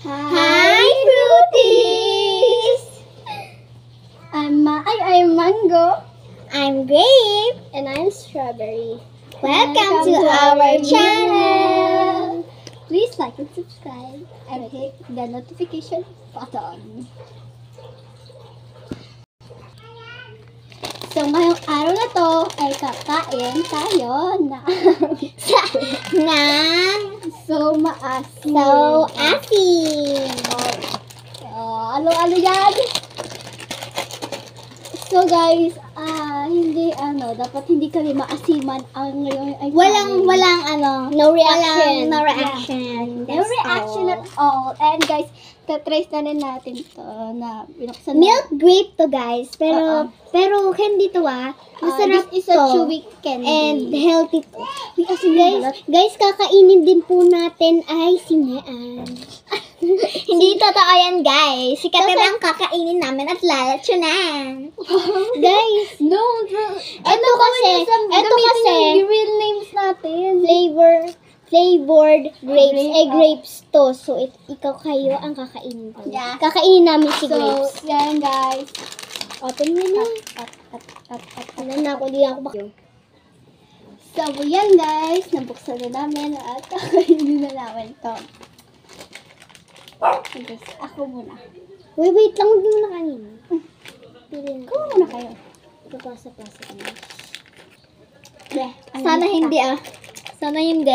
Hi, Fruities! I'm Mango. I'm Grape. And I'm Strawberry. Welcome to our channel. Please like and subscribe and hit the notification button. So ngayong araw na to ay kakain tayo na so maasim. So asin. Ano yan? So guys, dapat hindi kami maasiman ang ngayon ay Walang no reaction. No reaction. No reaction at all. And guys, tatrace na rin natin to na binuksan na. Milk grape to, guys. Pero candy to, masarap this is to. a chewy candy. And healthy to. Guys, kakainin din po natin ay sinaan. Hindi totoo yan, guys. Si Kater ang kakainin namin at lalachunan. Guys, No, ito kasi, yung real names natin. flavored grapes. Grape, Grapes to. So, ikaw kayo ang kakainin ko. Yeah. Kakainin namin si grapes. So, yan guys. Open mo na. Ano na ako, di ako baka. So, yan guys. Nabuksan na namin at kakainin na namin to. Okay, ako muna. Wait lang. Huwag mo na kanina. Kuha muna kayo. Pasa-pasa ka na. Sana hindi Sana hindi.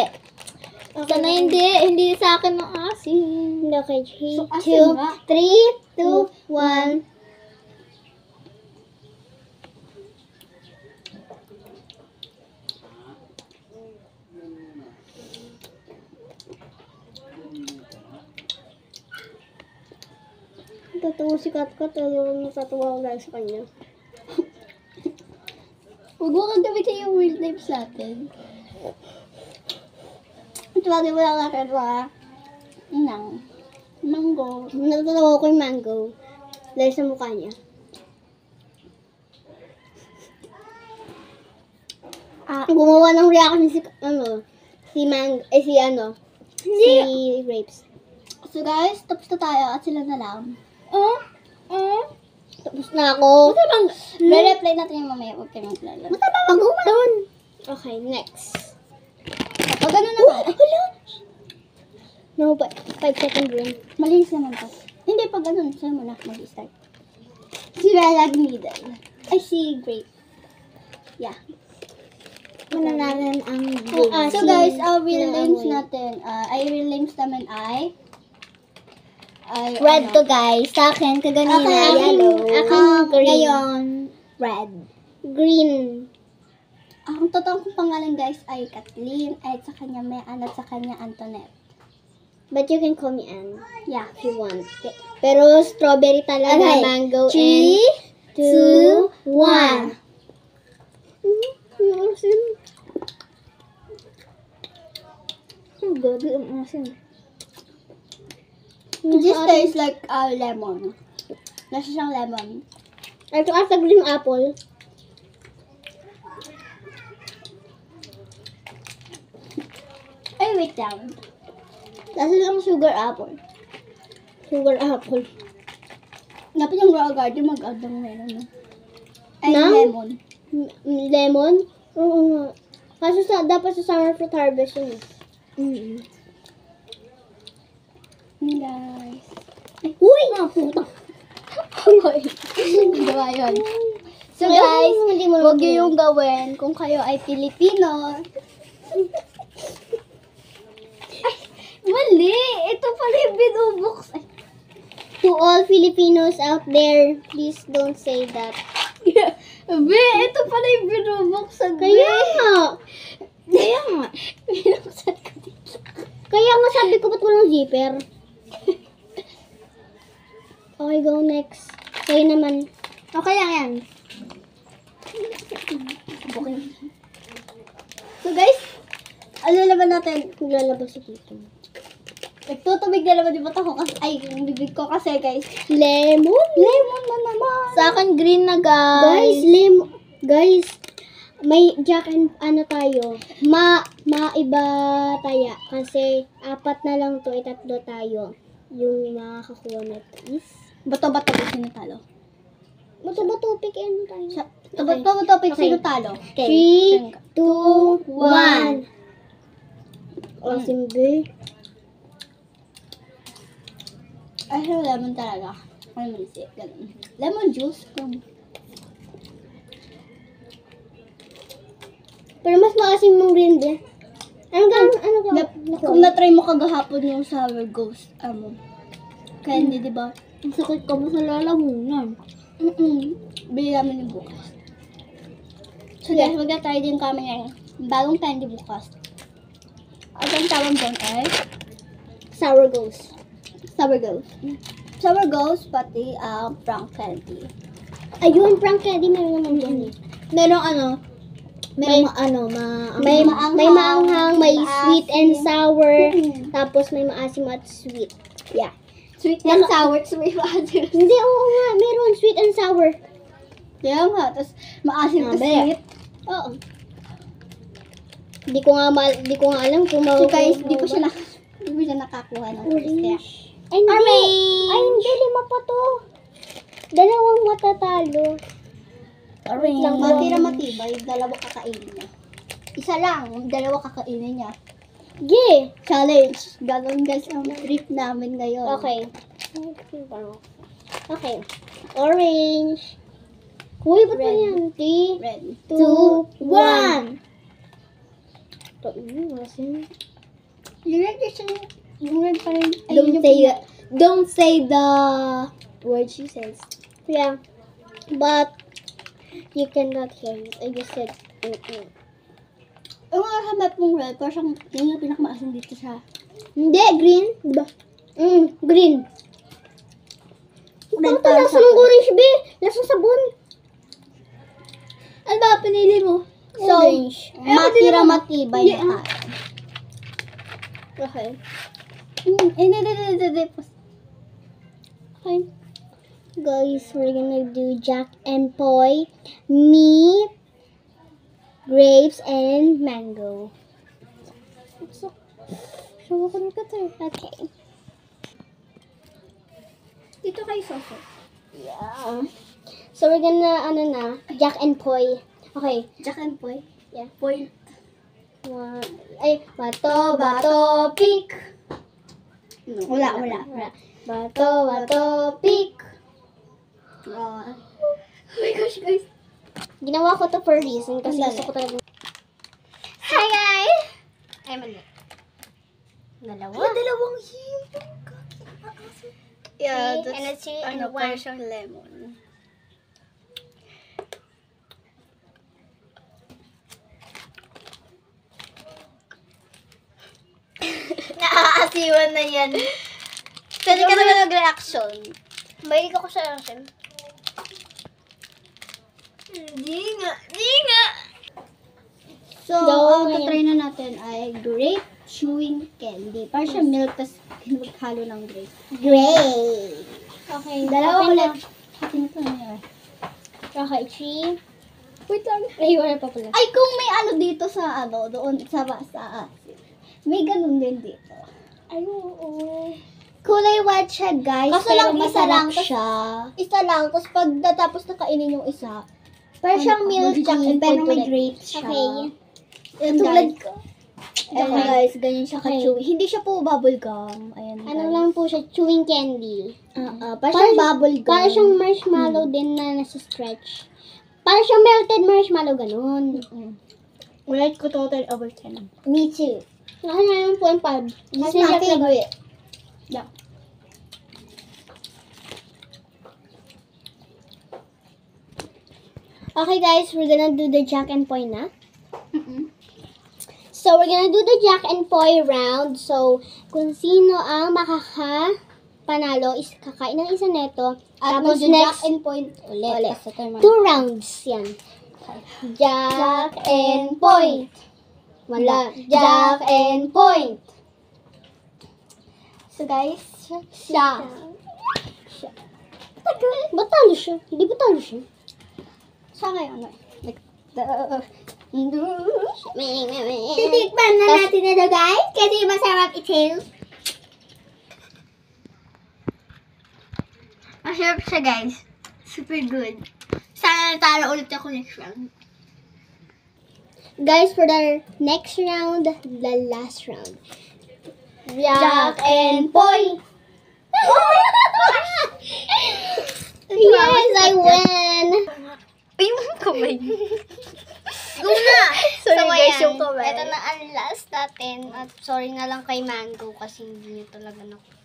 Sana hindi sa akin ng asin. Okay, 3, So, asin nga. 2, 1. Tatawa si Katkat, natatawa ako dahil sa kanya. Huwag mo kang gamitin yung real names natin. Ito ba, di ba lang natin ng mango. Natatawa ko yung mango dahil sa mukha niya. Gumawa ng reaction si Grapes. So guys, tapos na tayo at sila na lang. Tapos na ako. Re-replay natin yung mamaya. Huwag kayo maglala. Doon. Okay, next. Kapag gano'n na Hala! No, but 5 second ring. malinis naman to. Hindi, pag gano'n, sa'yo muna mag-start. Si Relag Needle. Ay, si Grape. Yeah. Manananan ang So guys, our real names natin, real names naman ay red to, guys. Sa akin, kaganina, yellow. Aking green. Ngayon, red. Green. Ang totoong kong pangalan guys ay Kathleen, at sa kanya Mayan at sa kanya Antoinette. But you can call me Anne Yeah. if you want. Pero strawberry talaga, Okay. mango, 3, 2, 1. Ang asin. Ang gabi, ang asin. This tastes like lemon. Nasa siyang lemon. Ito asa green apple. Ay, wait lang. Nasa lang sugar apple. Sugar apple. Dapat yung raw garden mag-add ng lemon. Ay, Na? lemon. Lemon? Oo nga. Kaso dapat sa summer fruit harvest yun. Guys. Uy! Puta! Diba yun? So Ngayon, guys, hindi mo huwag naman nyo yung gawin kung kayo ay Pilipino. Ay, mali! Ito pala yung binubuksan. Ay, To all Filipinos out there, please don't say that. Be, ito pala yung binubuksan. Kaya nga! Binuksan ko dito. Kaya nga sabi ko, ba't walang zipper? Okay, go next. Kayo naman. Okay lang yan. Okay. So guys, ano naman natin? Lalabas si Tito. Nagtutubig na naman yung mata ko kasi, ay, yung bibig ko kasi guys. Lemon? Lemon na naman. Sa akin, green na, guys. Guys, may Jack and tayo. Maiba taya. Kasi 4 na lang to, 3 tayo. yung makakakuha nito is... Bato-bato pick sino talo? Bato-bato pick and tayo. Bato-bato pick Okay. sino talo? 3, 2, 1. Asim B. Ay, lemon talaga. Ano man siya? Ganun. Lemon juice. Pero mas maasim mong green din. Ano ka? Kung na-try mo kagahapon yung sour ghost, candy, di ba? Ang sakit ka mo sa lalamunan. Bili namin yung bukas. So guys, mag-try din kami ng bagong candy bukas. At ang tawag doon ay Sour ghost. sour ghost. Sour ghost, pati prank candy. Ayun, prank candy meron naman dyan eh. Merong May maanghang, may sweet and sour, tapos may maasim at sweet. Yeah. Sweet and sour, sweet maasim. Hindi, oo nga, meron sweet and sour. Kaya nga, tapos maasim at sweet. Oo. Di ko nga alam kung So guys, di ko siya nakakuha ng orange. Kaya, Ay, hindi, 5 pa to. 2 matatalo. orange. Lang matira matibay, 2 kakainin niya. Isa lang, 2 kakainin niya. Yeah. Challenge. Ganon guys ang trip namin ngayon. Okay. Okay. Orange. Uy, ba't ba Red. yan? 3, Red. 2, 1. Asim. Yung red yung red pa rin. Don't say the word she says. Yeah. But you cannot hear it. I just said Ang mga hanap mong red, parang yun yung pinakamaasin dito sa... Hindi, green. Diba? Green. Red Ano pa lasa ng orange, be? Lasang sabon. Ano ba pinili mo? So, Orange. matira matibay na tayo. Okay. Hindi. Okay. Guys, we're gonna do Jack and Poi, me, grapes, and mango. Show ko na Okay. Dito kayo soso. Yeah. So we're gonna, Jack and Poi. Okay. Jack and Poi. Yeah. Point. Bato, pick. Wala. Bato, pick. Oh my gosh, guys. Ginawa ko to for a reason kasi Ang gusto ko talaga. Hi, guys! Ay, mali. Dalawa. Dalawang hero. Yeah, Okay, and let's see, ano, one. parang siyang lemon. Naaasiwan na yan. Pwede ka naman mag-reaction. Mahilig ako sa asin. Di nga. So, So, ang try na natin ay grape chewing candy. Parang siya milk, tas halo ng grape. Great. Okay, Dalawa okay ulit. na. Hating ito niya. Okay, 3. Wait lang. Ay, wala pa pala. Ay, kung may ano dito sa doon sa may ganun din dito. Ay, oo. Kulay white siya, guys. Kaso pero lang isa masarap lang, siya. Isa lang, tapos pag natapos na kainin yung isa, parang siyang milky, Jack and pero Poi may ulit. grapes siya. Okay. Yan, Tulad guys. Ayan, guys, ganyan siya Okay. ka-chewy. Hindi siya po bubble gum. Ayan, Ano guys. lang po siya, chewing candy. Parang siyang bubble gum. Parang siyang marshmallow din na nasa-stretch. Parang siyang melted marshmallow, ganun. Rate ko total over 10. Me too. Naka na yung 0.5. That's Kasi my siya favorite. Yeah. Okay guys, we're gonna do the Jack and Poi na. So, we're gonna do the Jack and Poi round. So, kung sino ang makakapanalo is kakain ng isa neto. At Tapos mag-jack next, and point ulit. Kasi 2 rounds yan. Jack and Point. Wala. Jack and Point. So guys, Siya. Ba't talo siya? Hindi ba talo siya? siya ngayon. Titikman na natin ito guys. Kasi masarap ito. Masarap siya, guys. Super good. Sana natalo ulit ako next round. Guys, for the next round, the last round. Jack and Poy. Yes, I win. Ay, yung kamay. Go na! Sorry guys, yung kamay. Ito na ang last natin. At sorry na lang kay Mango kasi hindi niya talaga nakuha.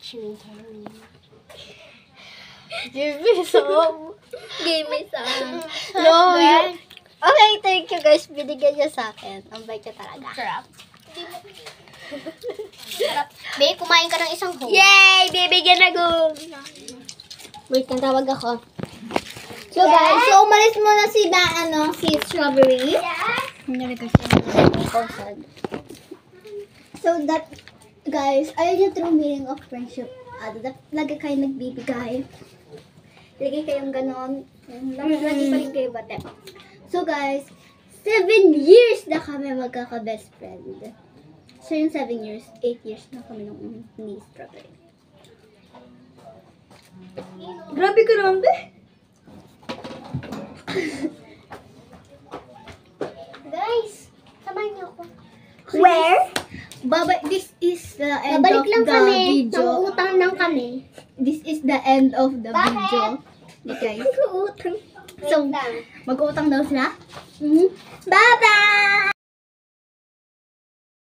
Chewing time. Give me some. Give me some. No, Well, okay, thank you guys. Binigyan niya sa akin. Ang bait niya talaga. Sarap. Babe, kumain ka ng isang whole. Yay! Bibigyan na go! Wait, nang tawag ako. So guys, so umalis mo na si si Strawberry. Hindi ko siya. So that, guys, ayun yung true meaning of friendship. Lagi kayo nagbibigay. Lagi kayong ganon. Lagi pa rin kayo bate. So guys, 7 years na kami magkaka-best friend. So yung 7 years, 8 years na kami nung ni Strawberry. Grabe ka naman, be. Guys, samahan niyo ako. Where? This is the end Babalik of lang the kami. video. Nangutang lang kami. This is the end of the Bakit? video. Okay, guys. Nangutang. So, mag-uutang daw sila? Mhm. Bye-bye!